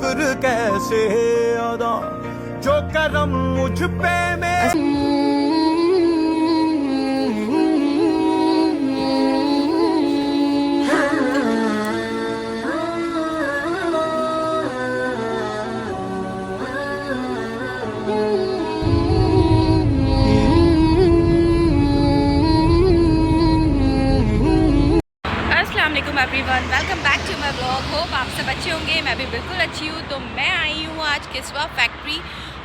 शुक्र कैसे अदा जो करम मुझ पे everyone, welcome back to my blog. Hope आप सब अच्छे होंगे। मैं भी बिल्कुल अच्छी हूँ। तो मैं आई हूँ आज किस्वा फैक्ट्री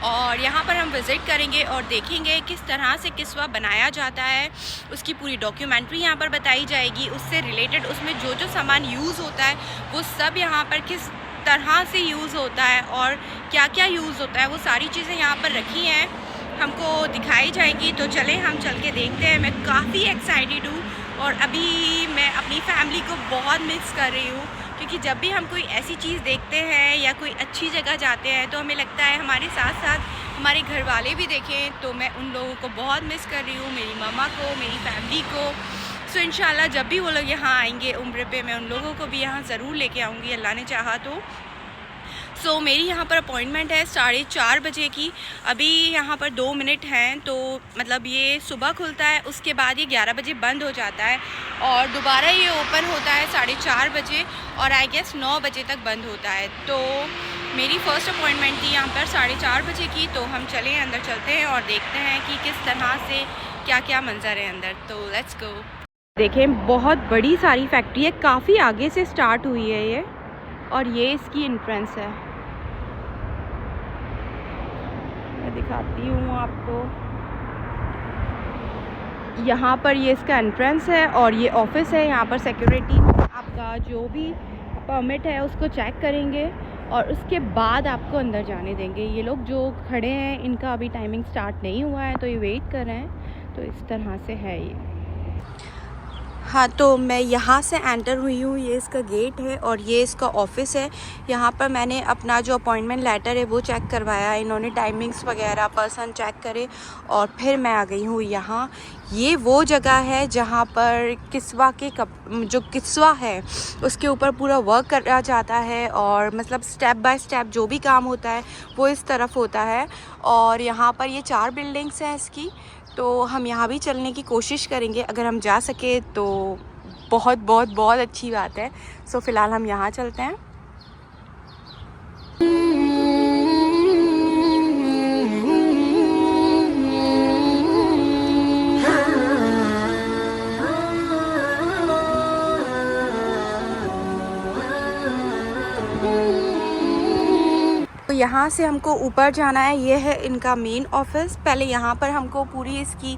और यहाँ पर हम विज़िट करेंगे और देखेंगे किस तरह से किस्वा बनाया जाता है। उसकी पूरी डॉक्यूमेंट्री यहाँ पर बताई जाएगी। उससे रिलेटेड उसमें जो जो सामान यूज़ होता है वो सब यहाँ पर किस तरह से यूज़ होता है और क्या क्या यूज़ होता है, वो सारी चीज़ें यहाँ पर रखी हैं, हमको दिखाई जाएगी। तो चलें हम चल के देखते हैं। मैं काफ़ी एक्साइटेड हूँ और अभी मैं अपनी फैमिली को बहुत मिस कर रही हूँ, क्योंकि जब भी हम कोई ऐसी चीज़ देखते हैं या कोई अच्छी जगह जाते हैं तो हमें लगता है हमारे साथ साथ हमारे घर वाले भी देखें। तो मैं उन लोगों को बहुत मिस कर रही हूँ, मेरी मम्मा को, मेरी फैमिली को। सो इंशाल्लाह जब भी वो लोग यहाँ आएंगे उम्र पे, मैं उन लोगों को भी यहाँ ज़रूर लेके आऊँगी, अल्लाह ने चाहा तो। सो मेरी यहाँ पर अपॉइंटमेंट है 4:30 बजे की। अभी यहाँ पर 2 मिनट हैं, तो मतलब ये सुबह खुलता है, उसके बाद ये 11 बजे बंद हो जाता है और दोबारा ये ओपन होता है 4:30 बजे और आई गेस 9 बजे तक बंद होता है। तो मेरी फ़र्स्ट अपॉइंटमेंट थी यहाँ पर 4:30 बजे की। तो हम चलें, अंदर चलते हैं और देखते हैं कि किस तरह से क्या क्या मंजर है अंदर। तो लेट्स गो। देखें, बहुत बड़ी सारी फैक्ट्री है, काफ़ी आगे से स्टार्ट हुई है ये, और ये इसकी एंट्रेंस है। मैं दिखाती हूँ आपको। यहाँ पर ये इसका एंट्रेंस है और ये ऑफिस है। यहाँ पर सिक्योरिटी आपका जो भी परमिट है उसको चेक करेंगे और उसके बाद आपको अंदर जाने देंगे। ये लोग जो खड़े हैं इनका अभी टाइमिंग स्टार्ट नहीं हुआ है, तो ये वेट कर रहे हैं। तो इस तरह से है ये। हाँ, तो मैं यहाँ से एंटर हुई हूँ। ये इसका गेट है और ये इसका ऑफिस है। यहाँ पर मैंने अपना जो अपॉइंटमेंट लेटर है वो चेक करवाया। इन्होंने टाइमिंग्स वगैरह पर्सन चेक करे और फिर मैं आ गई हूँ यहाँ। ये वो जगह है जहाँ पर किस्वा के जो किस्वा है उसके ऊपर पूरा वर्क करा जाता है और मतलब स्टेप बाय स्टेप जो भी काम होता है वो इस तरफ होता है। और यहाँ पर ये 4 बिल्डिंग्स हैं इसकी, तो हम यहाँ भी चलने की कोशिश करेंगे। अगर हम जा सके तो बहुत बहुत बहुत अच्छी बात है। सो फ़िलहाल हम यहाँ चलते हैं। तो यहाँ से हमको ऊपर जाना है। ये है इनका मेन ऑफिस। पहले यहाँ पर हमको पूरी इसकी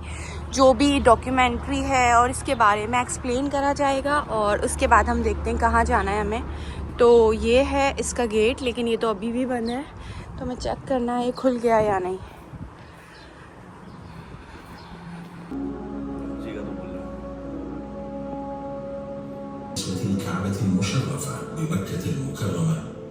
जो भी डॉक्यूमेंट्री है और इसके बारे में एक्सप्लेन करा जाएगा और उसके बाद हम देखते हैं कहाँ जाना है हमें। तो ये है इसका गेट, लेकिन ये तो अभी भी बंद है, तो हमें चेक करना है ये खुल गया या नहीं।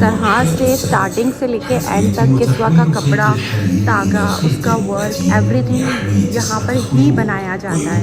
तरह से स्टार्टिंग से लेके एंड तक किस्वा का कपड़ा, धागा, उसका वर्क, एवरीथिंग यहाँ पर ही बनाया जाता है।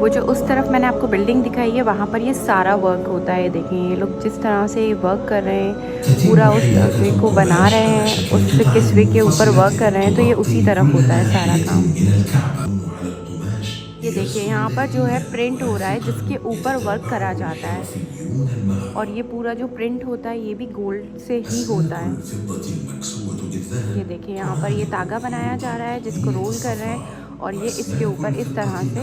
वो जो उस तरफ मैंने आपको बिल्डिंग दिखाई है वहाँ पर ये सारा वर्क होता है। देखें, ये लोग जिस तरह से वर्क कर रहे हैं, पूरा उस तस्वीर को बना रहे हैं, उस किस्वे के ऊपर वर्क कर रहे हैं, तो ये उसी तरफ होता है सारा काम। ये देखिए, यहाँ पर जो है प्रिंट हो रहा है जिसके ऊपर वर्क करा जाता है, और ये पूरा जो प्रिंट होता है ये भी गोल्ड से ही होता है। ये देखिए, यहाँ पर ये धागा बनाया जा रहा है जिसको रोल कर रहे हैं और ये इसके ऊपर इस तरह से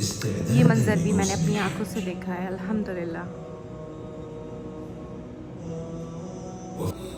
ये मंजर भी मैंने अपनी आंखों से देखा है, अल्हम्दुलिल्लाह।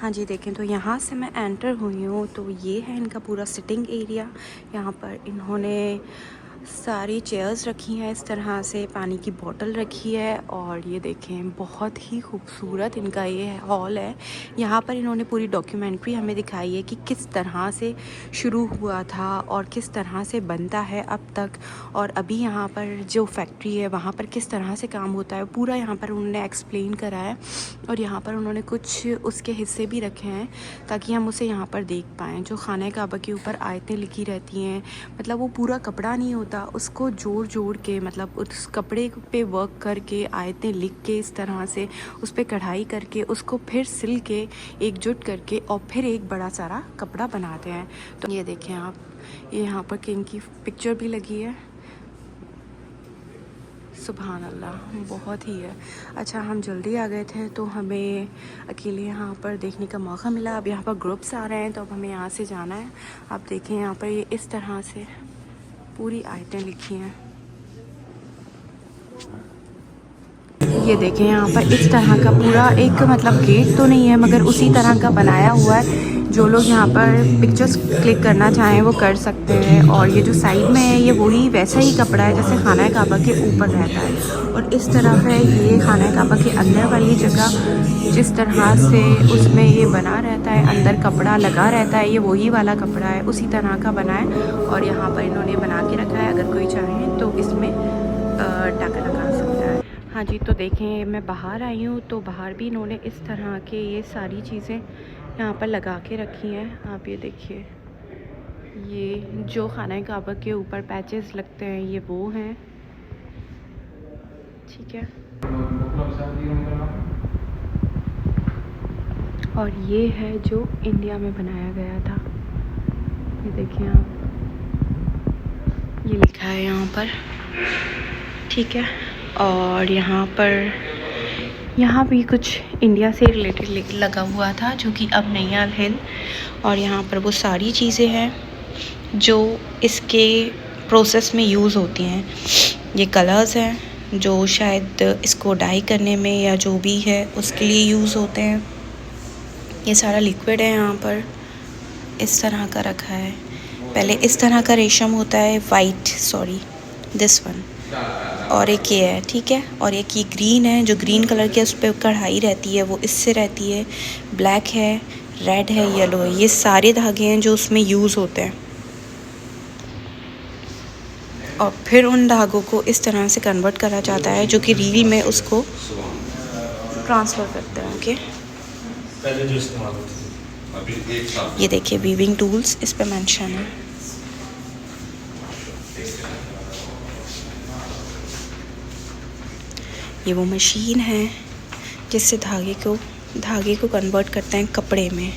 हाँ जी, देखें तो यहाँ से मैं एंटर हुई हूँ तो ये है इनका पूरा सिटिंग एरिया। यहाँ पर इन्होंने सारी चेयर्स रखी हैं, इस तरह से पानी की बोतल रखी है। और ये देखें बहुत ही खूबसूरत इनका ये हॉल है। यहाँ पर इन्होंने पूरी डॉक्यूमेंट्री हमें दिखाई है कि किस तरह से शुरू हुआ था और किस तरह से बनता है अब तक, और अभी यहाँ पर जो फैक्ट्री है वहाँ पर किस तरह से काम होता है पूरा यहाँ पर उन्होंने एक्सप्लेन करा है। और यहाँ पर उन्होंने कुछ उसके हिस्से भी रखे हैं ताकि हम उसे यहाँ पर देख पाएँ। जो खाने काबा के ऊपर आयतें लिखी रहती हैं, मतलब वो पूरा कपड़ा नहीं होता, उसको जोड़ जोड़ के, मतलब उस कपड़े पे वर्क करके आयतें लिख के इस तरह से उस पर कढ़ाई करके उसको फिर सिल के एकजुट करके और फिर एक बड़ा सारा कपड़ा बनाते हैं। तो ये देखें आप, ये यहाँ पर किंग की पिक्चर भी लगी है। सुभान अल्लाह, बहुत ही है। अच्छा, हम जल्दी आ गए थे तो हमें अकेले यहाँ पर देखने का मौका मिला। अब यहाँ पर ग्रुप्स आ रहे हैं तो अब हमें यहाँ से जाना है। आप देखें यहाँ पर ये इस तरह से पूरी आयतें लिखी हैं। ये देखें यहाँ पर इस तरह का पूरा एक, मतलब गेट तो नहीं है मगर उसी तरह का बनाया हुआ है। जो लोग यहाँ पर पिक्चर्स क्लिक करना चाहें वो कर सकते हैं। और ये जो साइड में है ये वही वैसा ही कपड़ा है जैसे खाना काबा के ऊपर रहता है। और इस तरफ है ये खाना काबा के अंदर वाली जगह, जिस तरह से उसमें ये बना रहता है, अंदर कपड़ा लगा रहता है, ये वही वाला कपड़ा है, उसी तरह का बना है। और यहाँ पर इन्होंने बना के रखा है, अगर कोई चाहे तो इसमें टाका लगा सकता है। हाँ जी, तो देखें मैं बाहर आई हूँ तो बाहर भी इन्होंने इस तरह के ये सारी चीज़ें यहाँ पर लगा के रखी हैं। आप ये देखिए, ये जो खाना काबा के ऊपर पैचेस लगते हैं ये वो हैं, ठीक है। और ये है जो इंडिया में बनाया गया था, ये देखिए आप, ये लिखा है यहाँ पर, ठीक है। और यहाँ भी कुछ इंडिया से रिलेटेड लगा हुआ था जो कि अब नहीं है हिल। और यहाँ पर वो सारी चीज़ें हैं जो इसके प्रोसेस में यूज़ होती हैं। ये कलर्स हैं जो शायद इसको डाई करने में या जो भी है उसके लिए यूज़ होते हैं। ये सारा लिक्विड है यहाँ पर इस तरह का रखा है। पहले इस तरह का रेशम होता है, वाइट, सॉरी दिस वन, और एक ये है, ठीक है। और एक ये ग्रीन है, जो ग्रीन कलर के उस पर कढ़ाई रहती है वो इससे रहती है। ब्लैक है, रेड है, येलो है, ये सारे धागे हैं जो उसमें यूज़ होते हैं। और फिर उन धागों को इस तरह से कन्वर्ट करा जाता है जो कि रील में उसको ट्रांसफ़र करते हैं। ओके, पहले जो इस्तेमाल होती थी, अभी एक साल। ये देखिए वीविंग टूल्स इस पे मेंशन है। ये वो मशीन है जिससे धागे को कन्वर्ट करते हैं कपड़े में,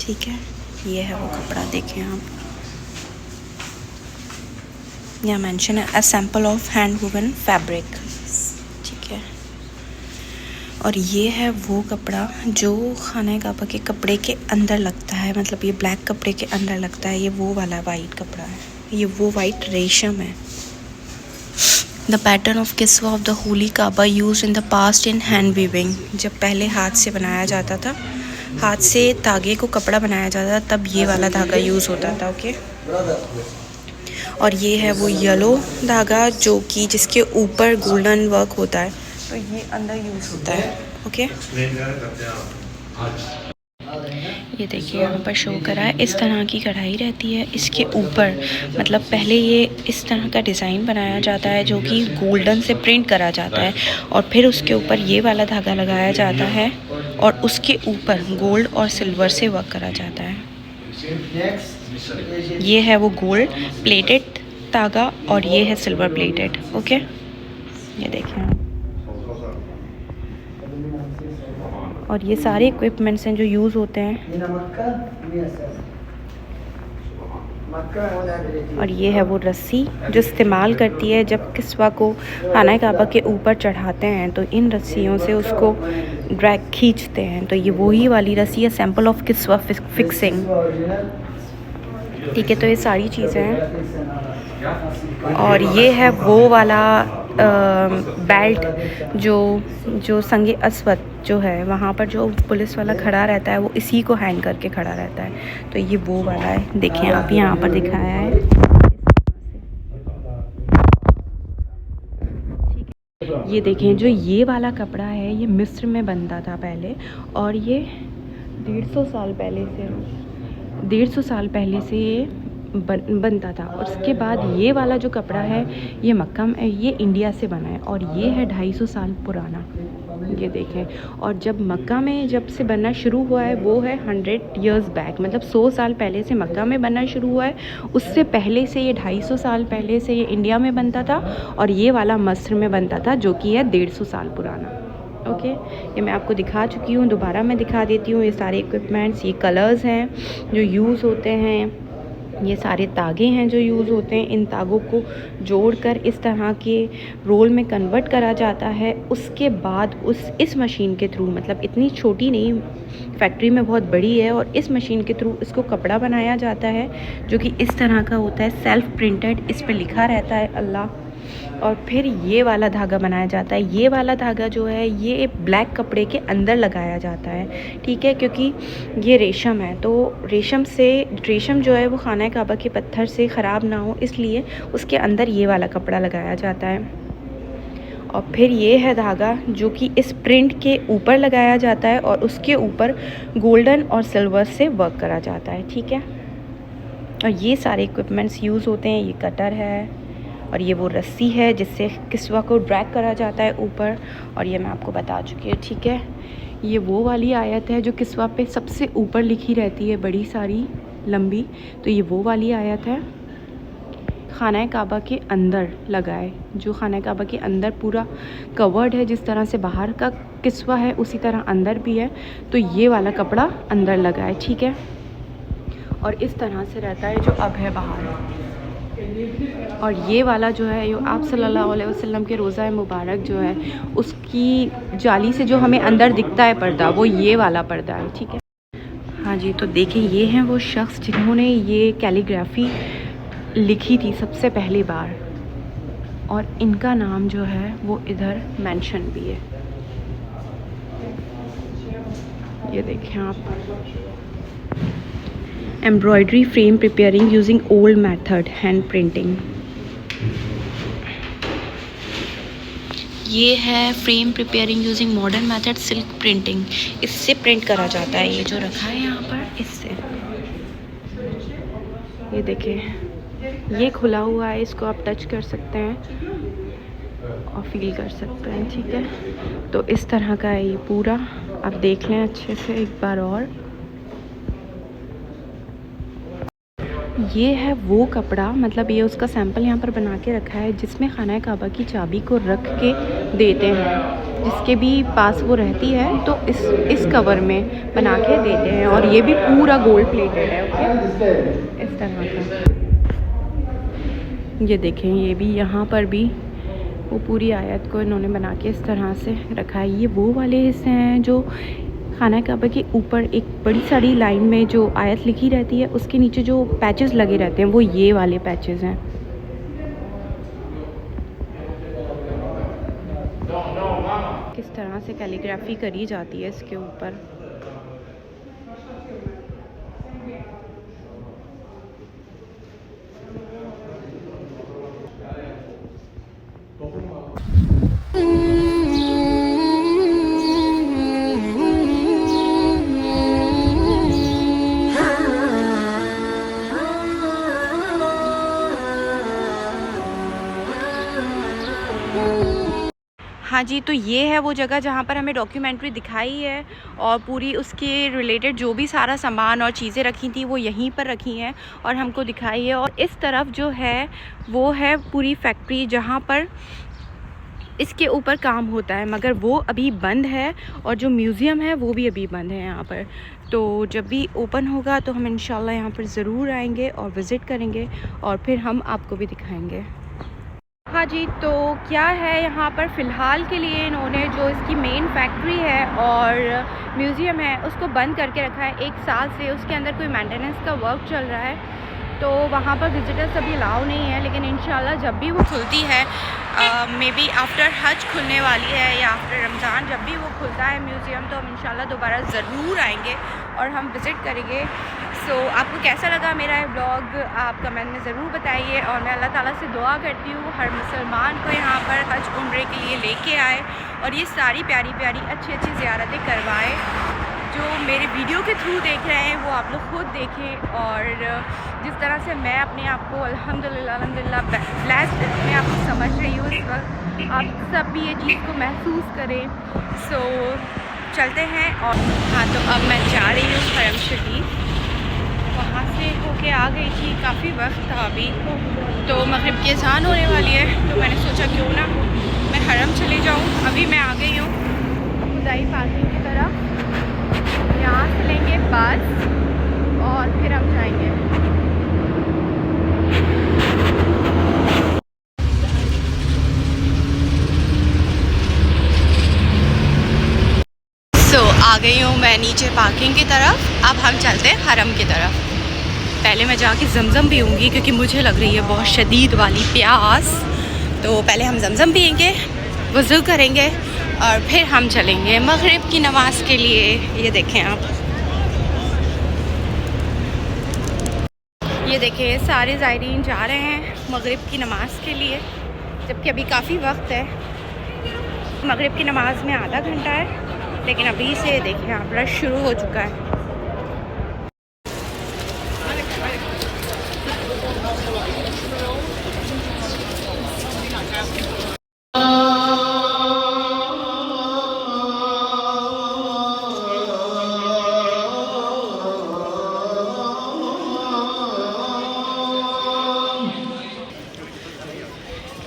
ठीक है। ये है वो कपड़ा, देखें आप, यहाँ मेंशन है a sample of hand woven fabric, ठीक है। और ये है वो कपड़ा जो खाना काबा के कपड़े के अंदर लगता है, मतलब ये ब्लैक कपड़े के अंदर लगता है, ये वो वाला वाइट कपड़ा है, ये वो वाइट रेशम है। The pattern of kiswa of the holy Kaaba use in the past in hand weaving. जब पहले हाथ से बनाया जाता था, हाथ से धागे को कपड़ा बनाया जाता था, तब ये वाला धागा यूज़ होता था। ओके, और ये है वो येलो धागा जो कि जिसके ऊपर गोल्डन वर्क होता है, तो ये अंदर यूज़ होता है। ओके, ये देखिए यहाँ पर शो करा है, इस तरह की कढ़ाई रहती है इसके ऊपर, मतलब पहले ये इस तरह का डिज़ाइन बनाया जाता है जो कि गोल्डन से प्रिंट करा जाता है, और फिर उसके ऊपर ये वाला धागा लगाया जाता है और उसके ऊपर गोल्ड और सिल्वर से वर्क करा जाता है। ये है वो गोल्ड प्लेटेड धागा और ये है सिल्वर प्लेटेड। ओके, ये देखिए, और ये सारे इक्विपमेंट्स हैं जो यूज़ होते हैं। और ये है वो रस्सी जो इस्तेमाल करती है जब किस्वा को खाना काबा के ऊपर चढ़ाते हैं, तो इन रस्सियों से उसको ड्रैग खींचते हैं। तो ये वही वाली रस्सी है, सैंपल ऑफ किस्वा फिक्सिंग। ठीक है, तो ये सारी चीज़ें हैं। और ये है वो वाला बेल्ट जो संगे अस्वद जो है वहाँ पर जो पुलिस वाला खड़ा रहता है वो इसी को हैंग करके खड़ा रहता है। तो ये वो वाला है, देखें आप यहाँ पर दिखाया है। ये देखें, जो ये वाला कपड़ा है ये मिस्र में बनता था पहले, और ये 150 साल पहले से ये बनता था। और उसके बाद ये वाला जो कपड़ा है ये मक्का में, ये इंडिया से बना है, और ये है 250 साल पुराना। ये देखें, और जब मक्का में जब से बनना शुरू हुआ है वो है 100 years बैक, मतलब 100 साल पहले से मक्का में बनना शुरू हुआ है। उससे पहले से ये 250 साल पहले से ये इंडिया में बनता था, और ये वाला मिस्र में बनता था जो कि है 150 साल पुराना। ओके, ये मैं आपको दिखा चुकी हूँ, दोबारा मैं दिखा देती हूँ। ये सारे इक्विपमेंट्स, ये कलर्स हैं जो यूज़ होते हैं, ये सारे तागे हैं जो यूज़ होते हैं। इन तागों को जोड़कर इस तरह के रोल में कन्वर्ट करा जाता है। उसके बाद इस मशीन के थ्रू, मतलब इतनी छोटी नहीं, फैक्ट्री में बहुत बड़ी है, और इस मशीन के थ्रू इसको कपड़ा बनाया जाता है जो कि इस तरह का होता है, सेल्फ प्रिंटेड। इस पे लिखा रहता है अल्लाह। और फिर ये वाला धागा बनाया जाता है। ये वाला धागा जो है ये ब्लैक कपड़े के अंदर लगाया जाता है, ठीक है, क्योंकि ये रेशम है। तो रेशम जो है वो खाना काबा के पत्थर से ख़राब ना हो, इसलिए उसके अंदर ये वाला कपड़ा लगाया जाता है। और फिर ये है धागा जो कि इस प्रिंट के ऊपर लगाया जाता है, और उसके ऊपर गोल्डन और सिल्वर से वर्क करा जाता है, ठीक है। और ये सारे इक्विपमेंट्स यूज़ होते हैं। ये कटर है, और ये वो रस्सी है जिससे किस्वा को ड्रैग करा जाता है ऊपर, और ये मैं आपको बता चुकी हूँ, ठीक है। ये वो वाली आयत है जो किस्वा पे सबसे ऊपर लिखी रहती है, बड़ी सारी लंबी। तो ये वो वाली आयत है, खाना काबा के अंदर लगाए, जो खाना काबा के अंदर पूरा कवर्ड है। जिस तरह से बाहर का किस्वा है उसी तरह अंदर भी है। तो ये वाला कपड़ा अंदर लगा है, ठीक है। और इस तरह से रहता है जो अब है बाहर। और ये वाला जो है यो आप सल्लल्लाहु अलैहि वसल्लम के रोज़ा मुबारक जो है उसकी जाली से जो हमें अंदर दिखता है पर्दा, वो ये वाला पर्दा है, ठीक है। हाँ जी, तो देखें, ये हैं वो शख्स जिन्होंने ये कैलीग्राफी लिखी थी सबसे पहली बार, और इनका नाम जो है वो इधर मेंशन भी है। ये देखें आप, embroidery frame preparing using old method hand printing. ये है frame preparing using modern method silk printing. इससे प्रिंट करा जाता है। ये जो रखा है यहाँ पर, इससे। ये देखें, ये खुला हुआ है, इसको आप टच कर सकते हैं और फील कर सकते हैं, ठीक है। तो इस तरह का है ये पूरा, आप देख लें अच्छे से एक बार और। ये है वो कपड़ा, मतलब ये उसका सैंपल यहाँ पर बना के रखा है जिसमें खाना काबा की चाबी को रख के देते हैं। जिसके भी पास वो रहती है तो इस कवर में बना के देते हैं, और ये भी पूरा गोल्ड प्लेटेड है, ओके, इस तरह का। ये देखें, ये भी यहाँ पर भी वो पूरी आयत को इन्होंने बना के इस तरह से रखा है। ये वो वाले हिस्से हैं जो खाना काबा के ऊपर एक बड़ी सारी लाइन में जो आयत लिखी रहती है उसके नीचे जो पैचेस लगे रहते हैं वो ये वाले पैचेस हैं। किस तरह से कैलीग्राफी करी जाती है इसके ऊपर। हाँ जी, तो ये है वो जगह जहाँ पर हमें डॉक्यूमेंट्री दिखाई है, और पूरी उसके रिलेटेड जो भी सारा सामान और चीज़ें रखी थी वो यहीं पर रखी हैं और हमको दिखाई है। और इस तरफ जो है वो है पूरी फैक्ट्री जहाँ पर इसके ऊपर काम होता है, मगर वो अभी बंद है और जो म्यूज़ियम है वो भी अभी बंद है यहाँ पर। तो जब भी ओपन होगा तो हम इंशाल्लाह यहाँ पर ज़रूर आएंगे और विज़िट करेंगे और फिर हम आपको भी दिखाएंगे। हाँ जी, तो क्या है यहाँ पर फ़िलहाल के लिए इन्होंने जो इसकी मेन फैक्ट्री है और म्यूज़ियम है उसको बंद करके रखा है 1 साल से। उसके अंदर कोई मेंटेनेंस का वर्क चल रहा है, तो वहाँ पर विज़िटर्स अभी अलाउ नहीं है। लेकिन इंशाल्लाह जब भी वो खुलती है, मे बी आफ्टर हज खुलने वाली है या आफ्टर रमज़ान, जब भी वो खुलता है म्यूज़ियम, तो हम इंशाल्लाह दोबारा ज़रूर आएंगे और हम विज़िट करेंगे। सो आपको कैसा लगा मेरा ये ब्लॉग आप कमेंट में ज़रूर बताइए। और मैं अल्लाह ताला से दुआ करती हूँ हर मुसलमान को यहाँ पर हज उम्रे के लिए लेके आए और ये सारी प्यारी प्यारी अच्छी अच्छी ज़ियारतें करवाए। जो मेरे वीडियो के थ्रू देख रहे हैं वो आप लोग खुद देखें, और जिस तरह से मैं अपने आप को अल्हम्दुलिल्लाह ब्लेस्ड अपने आप को समझ रही हूँ इस वक्त, आप सब भी ये चीज़ को महसूस करें। सो चलते हैं। और हाँ, तो अब मैं जा रही हूँ हरम शरीफ। वहाँ से होके आ गई थी, काफ़ी वक्त था अभी, तो मगरिब की अज़ान होने वाली है, तो मैंने सोचा क्यों ना मैं हरम चली जाऊँ। अभी मैं आ गई हूँ खुदाई पार्किंग की तरफ, यहाँ से लेंगे बस और फिर हम जाएंगे। आ गई हूँ मैं नीचे पार्किंग की तरफ। अब हम चलते हैं हरम की तरफ। पहले मैं जाके जमज़म पीऊँगी क्योंकि मुझे लग रही है बहुत शदीद वाली प्यास। तो पहले हम जमज़म पिएंगे, वज़ू करेंगे और फिर हम चलेंगे मगरिब की नमाज़ के लिए। ये देखें आप, ये देखें सारे ज़ायरीन जा रहे हैं मगरिब की नमाज़ के लिए, जबकि अभी काफ़ी वक्त है। मगरिब की नमाज़ में आधा घंटा है, लेकिन अभी से देखें आप रश शुरू हो चुका है।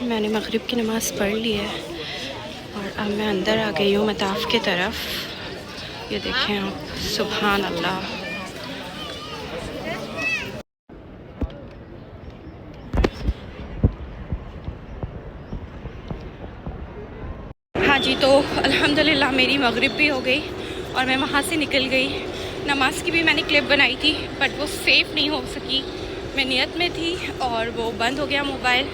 मैंने मगरिब की नमाज़ पढ़ ली है और अब मैं अंदर आ गई हूँ मताफ़ की तरफ। ये देखें आप, सुभान अल्लाह। हाँ जी, तो अल्हम्दुलिल्लाह मेरी मगरिब भी हो गई और मैं वहाँ से निकल गई। नमाज की भी मैंने क्लिप बनाई थी बट वो सेफ़ नहीं हो सकी। मैं नियत में थी और वो बंद हो गया मोबाइल,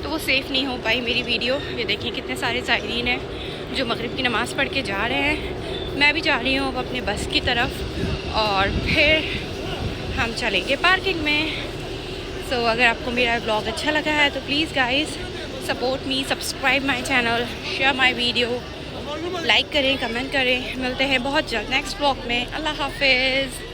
तो वो सेफ़ नहीं हो पाई मेरी वीडियो। ये देखिए कितने सारे ज़ायरीन हैं जो मगरिब की नमाज़ पढ़ के जा रहे हैं। मैं भी जा रही हूँ अब अपने बस की तरफ और फिर हम चलेंगे पार्किंग में। सो अगर आपको मेरा ब्लॉग अच्छा लगा है तो please guys support me, subscribe my channel, share my video, like करें, कमेंट करें। मिलते हैं बहुत जल्द नेक्स्ट ब्लॉग में। अल्लाह हाफिज़।